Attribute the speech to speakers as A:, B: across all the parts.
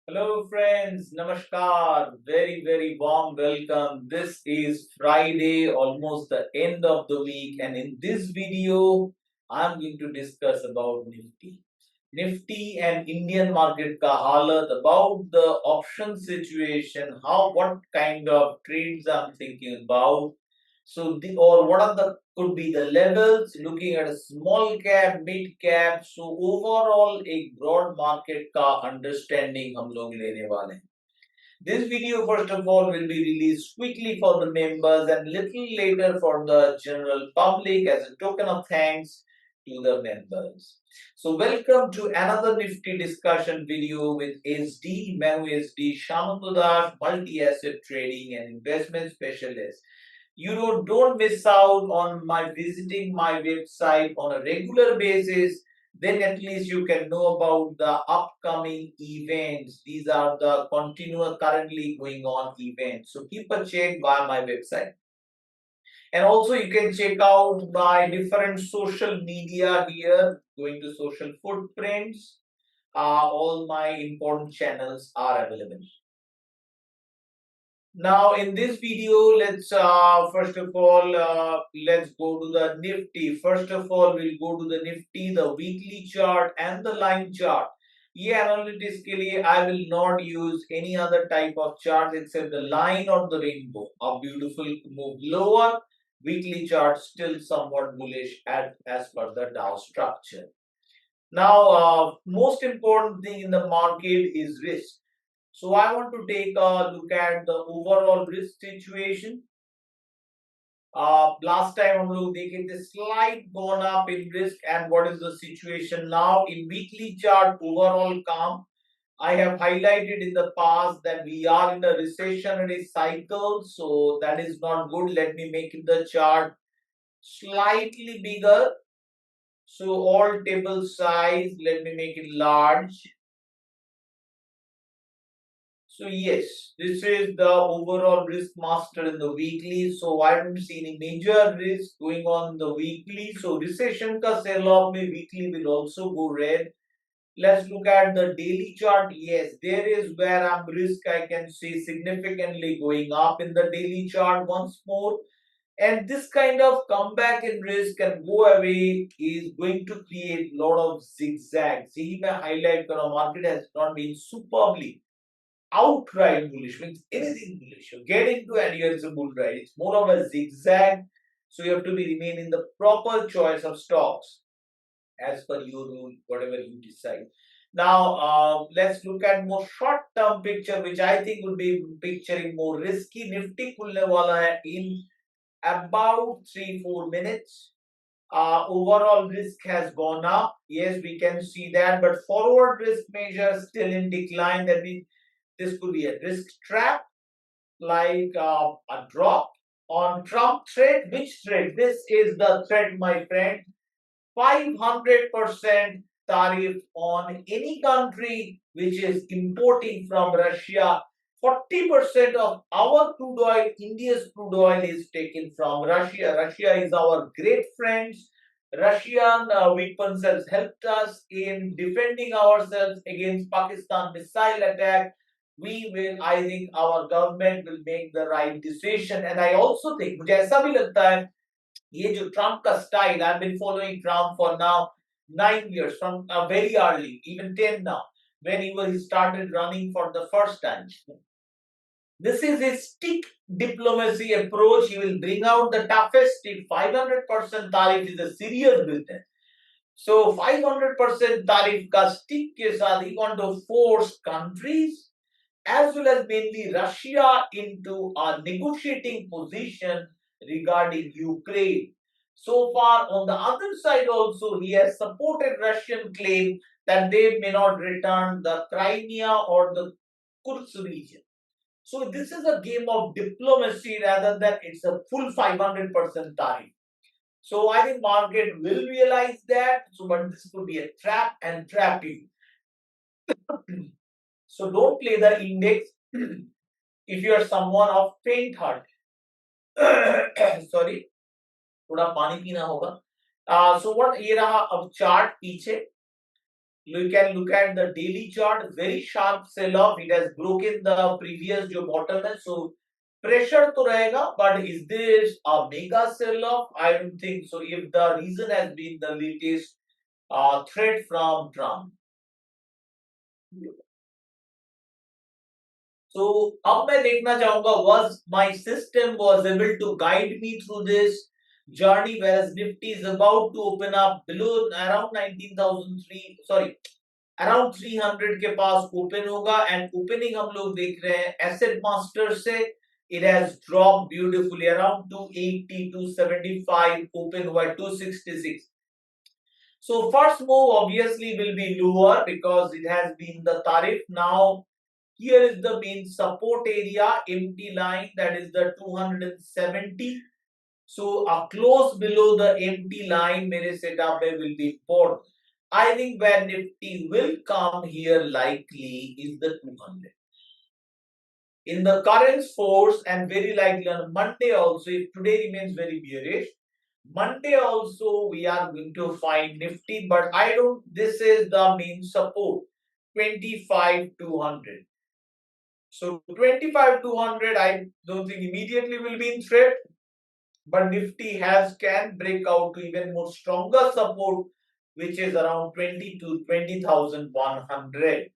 A: Hello friends, Namaskar, very warm welcome. This is Friday, almost the end of the week, and in this video, I'm going to discuss about Nifty. Nifty and Indian market ka halat, about the option situation, what kind of trades I'm thinking about. Or what are the could be the levels, looking at a small cap, mid cap. So overall एक broad market का understanding हम लोग लेने वाले हैं. This video first of all will be released quickly for the members and little later for the general public as a token of thanks to the members. So welcome to another Nifty discussion video with SD. मैं हूँ SD Shamantudas, multi-asset trading and investment specialist. Don't miss out on my visiting my website on a regular basis. Then at least you can know about the upcoming events. These are the continuous currently going on events. So keep a check via my website. And also you can check out my different social media here, going to social footprints. All my important channels are available. Now in this video, let's first of all let's go to the Nifty. First of all, we'll go to the Nifty, the weekly chart and the line chart. ये analytics के लिए I will not use any other type of chart except the line or the rainbow. A beautiful move lower. Weekly chart still somewhat bullish as per the Dow structure. Now, most important thing in the market is risk. So I want to take a look at the overall risk situation. Last time हम लोग देखे थे slight gone up in risk, and what is the situation now in weekly chart? Overall calm. I have highlighted in the past that we are in a recessionary cycle, so that is not good. Let me make the chart slightly bigger. So all table size, let me make it large. So yes, this is the overall risk master in the weekly. So I don't see any major risk going on in the weekly. So recession ka sell off में weekly will also go red. Let's look at the daily chart. Yes, there is where I'm risk I can see significantly going up in the daily chart once more. And this kind of comeback in risk and go away is going to create a lot of zigzags. See, I highlight that market has not been superbly outright bullish, means anything bullish. You get into and here is a bull ride. It's more of a zigzag. So you have to remain in the proper choice of stocks as per your rule, whatever you decide. Now, let's look at more short-term picture, which I think will be picturing more risky. Nifty खुलने वाला है in about 3-4 minutes. Overall risk has gone up. Yes, we can see that, but forward risk measures still in decline. That means this could be a risk trap, like a drop on Trump threat. Which threat? This is the threat, my friend. 500% tariff on any country which is importing from Russia. 40% of our crude oil, India's crude oil, is taken from Russia. Russia is our great friends. Russian weapons has helped us in defending ourselves against Pakistan missile attack. I think our government will make the right decision. And I also think, मुझे ऐसा भी लगता है, ये जो Trump का style, I've been following Trump for now 9 years, from very early, even 10 now, when he started running for the first time. This is his stick diplomacy approach. He will bring out the toughest stick. 500% tariff is a serious business. So 500% tariff का stick के साथ he want to force countries as well as mainly Russia into a negotiating position regarding Ukraine. So far, on the other side also, he has supported Russian claim that they may not return the Crimea or the Kursk region. So this is a game of diplomacy rather than it's a full 500% tariff. So I think market will realize that. So, but this could be a trap and trap you. So don't play the index if you are someone of faint heart. Sorry, थोड़ा पानी पीना होगा. So what ये रहा अब chart पीछे. You can look at the daily chart, very sharp sell off. It has broken the previous जो bottom है, so pressure तो रहेगा, but is this a mega sell off? I don't think so. If the reason has been the latest threat from Trump. So अब मैं देखना चाहूंगा was my system was able to guide me through this journey, whereas Nifty is about to open up below around 19,003, sorry, around 300 के पास open होगा, and opening हम लोग देख रहे हैं एसेट मास्टर से it has drop beautifully around 280 275 open हुआ 266. So first move obviously will be lower because it has been the tariff. Now here is the main support area, empty line, that is the 270. So a close below the empty line mere setup will be important. I think where Nifty will come here likely is the 200. In the current force, and very likely on Monday also, if today remains very bearish, Monday also we are going to find Nifty, but I don't, this is the main support, 25,200. So 25,200, I don't think immediately will be in threat, but Nifty can break out to even more stronger support, which is around 20 to 20,100.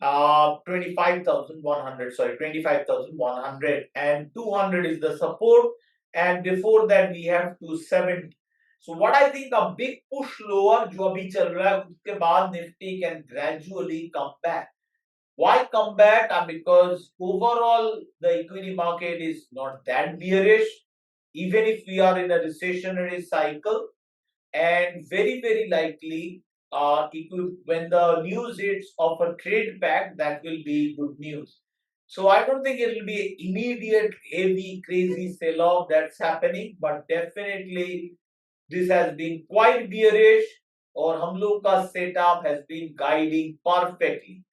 A: 25,100, sorry, 25,100, and 200 is the support, and before that we have 270. So what I think a big push lower जो अभी चल रहा है उसके बाद Nifty can gradually come back. Why come back? Because overall the equity market is not that bearish, even if we are in a recessionary cycle, and very likely when the news hits of a trade pact, that will be good news. So I don't think it will be immediate heavy crazy sell off that's happening, but definitely this has been quite bearish, or हम लोग का setup has been guiding perfectly.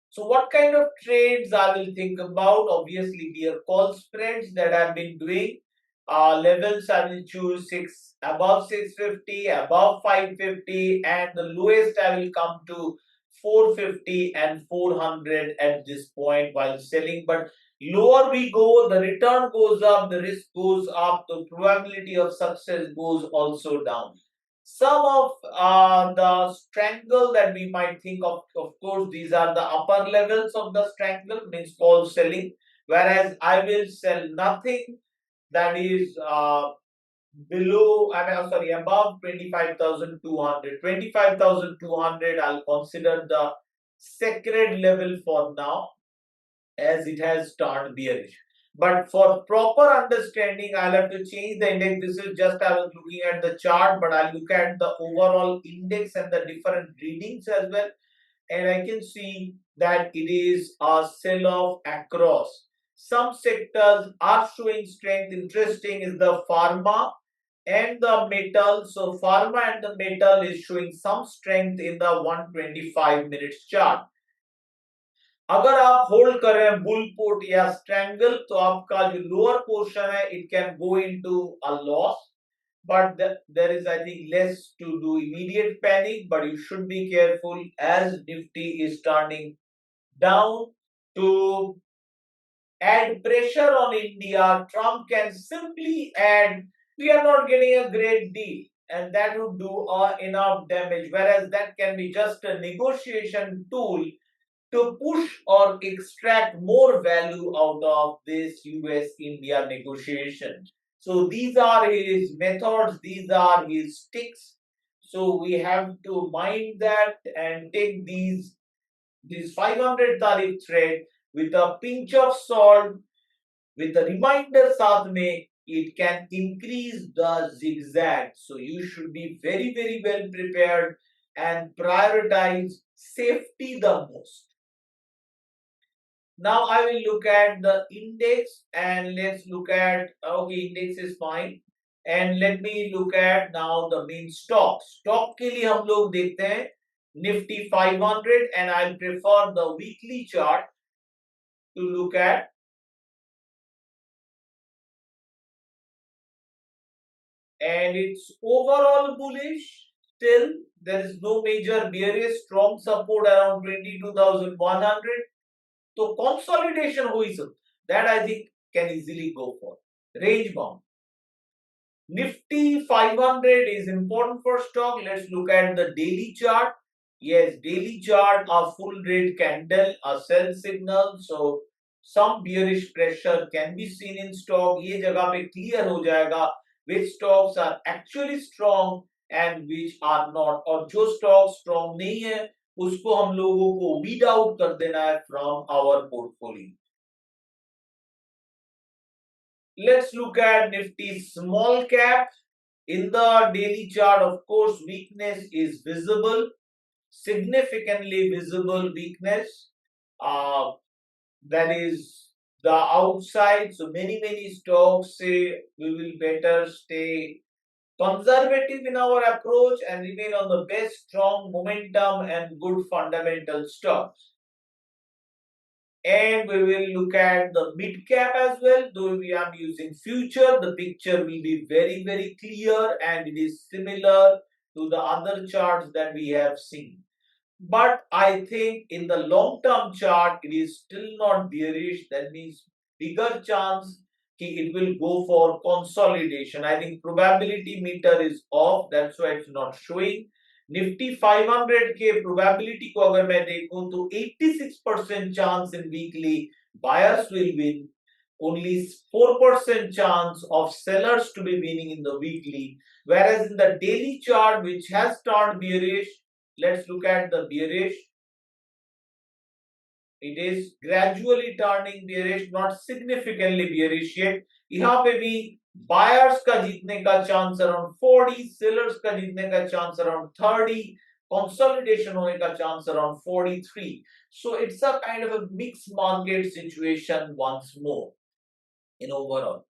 A: So what kind of trades I will think about? Obviously, bear call spreads that I've been doing. Levels I will choose above 650, above 550, and the lowest I will come to 450 and 400 at this point while selling. But lower we go, the return goes up, the risk goes up, the probability of success goes also down. Some of the strangle that we might think of course, these are the upper levels of the strangle, means call selling, whereas I will sell nothing that is below, sorry, above 25,200. 25,200 I'll consider the sacred level for now, as it has turned bearish. But for proper understanding, I'll have to change the index. This is just I was looking at the chart, but I'll look at the overall index and the different readings as well. And I can see that it is a sell-off across. Some sectors are showing strength. Interesting is the pharma and the metal. So pharma and the metal is showing some strength in the 125 minutes chart. अगर आप hold कर रहे हैं bull put या strangle, तो आपका जो lower portion है it can go into a loss, but there is I think less to do immediate panic, but you should be careful as Nifty is turning down to add pressure on India. Trump can simply add, we are not getting a great deal, and that would do enough damage, whereas that can be just a negotiation tool to push or extract more value out of this US-India negotiation. So these are his methods, these are his sticks. So we have to mind that and take these 500 tariff thread with a pinch of salt, with a reminder साथ में, it can increase the zigzag. So you should be very well prepared and prioritize safety the most. Now I will look at the index, and let's look at, okay, index is fine, and let me look at now the main stocks. Stock के लिए हम लोग देखते हैं Nifty 500, and I prefer the weekly chart to look at. And it's overall bullish still there is no major bearish, strong support around 22,100. So consolidation हुई सब, that I think can easily go for range bound. Nifty 500 is important for stock. Let's look at the daily chart. Yes, daily chart, a full red candle, a sell signal. So some bearish pressure can be seen in stock. ये जगह पे clear हो जाएगा which stocks are actually strong and which are not. और जो stock strong नहीं है उसको हम लोगों को weed out कर देना है from our portfolio. Let's look at Nifty small cap. In the daily chart, of course, weakness is visible, significantly visible weakness. That is the outside. So many stocks say we will better stay conservative in our approach and remain on the best strong momentum and good fundamental stocks. And we will look at the mid cap as well. Though we are using future, the picture will be very clear and it is similar to the other charts that we have seen. But I think in the long term chart, it is still not bearish. That means bigger chance it will go for consolidation. I think probability meter is off. That's why it's not showing. Nifty 500 के probability को अगर मैं देखूं तो 86% chance in weekly buyers will win, only 4% chance of sellers to be winning in the weekly, whereas in the daily chart which has turned bearish, let's look at the bearish. It is gradually turning bearish, not significantly bearish yet. यहाँ पे भी buyers का जीतने का chance around 40, sellers का जीतने का chance around 30, consolidation होने का chance around 43. So it's a kind of a mixed market situation once more in overall.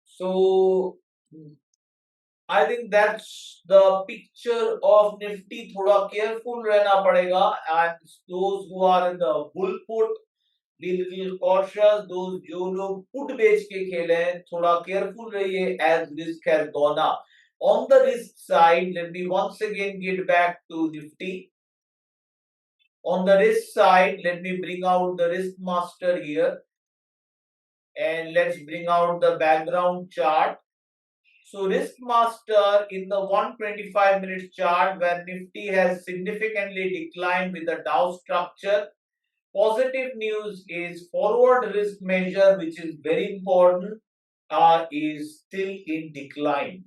A: So I think that's the picture of Nifty. थोड़ा careful रहना पड़ेगा, and those who are in the bull put, be little cautious. Those जो लोग put बेच के खेले हैं, थोड़ा careful रहिए as risk has gone up. On the risk side, let me once again get back to Nifty. On the risk side, let me bring out the risk master here, and let's bring out the background chart. So risk master in the 125 minutes chart where Nifty has significantly declined with the Dow structure. Positive news is forward risk measure, which is very important, is still in decline.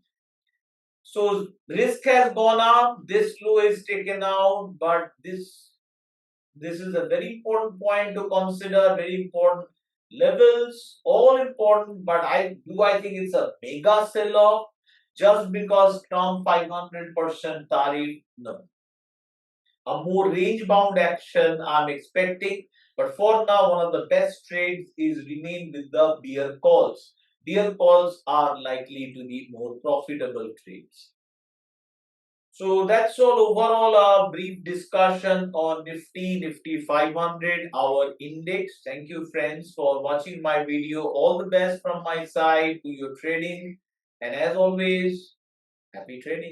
A: So risk has gone up, this low is taken out, but this is a very important point to consider, very important levels, all important, but I think it's a mega sell-off just because Trump 500% tariff. No. A more range-bound action I'm expecting, but for now, one of the best trades is remain with the bear calls. Bear calls are likely to be more profitable trades. So that's all overall a brief discussion on Nifty 500, our index. Thank you friends for watching my video. All the best from my side to your trading, and as always, happy trading.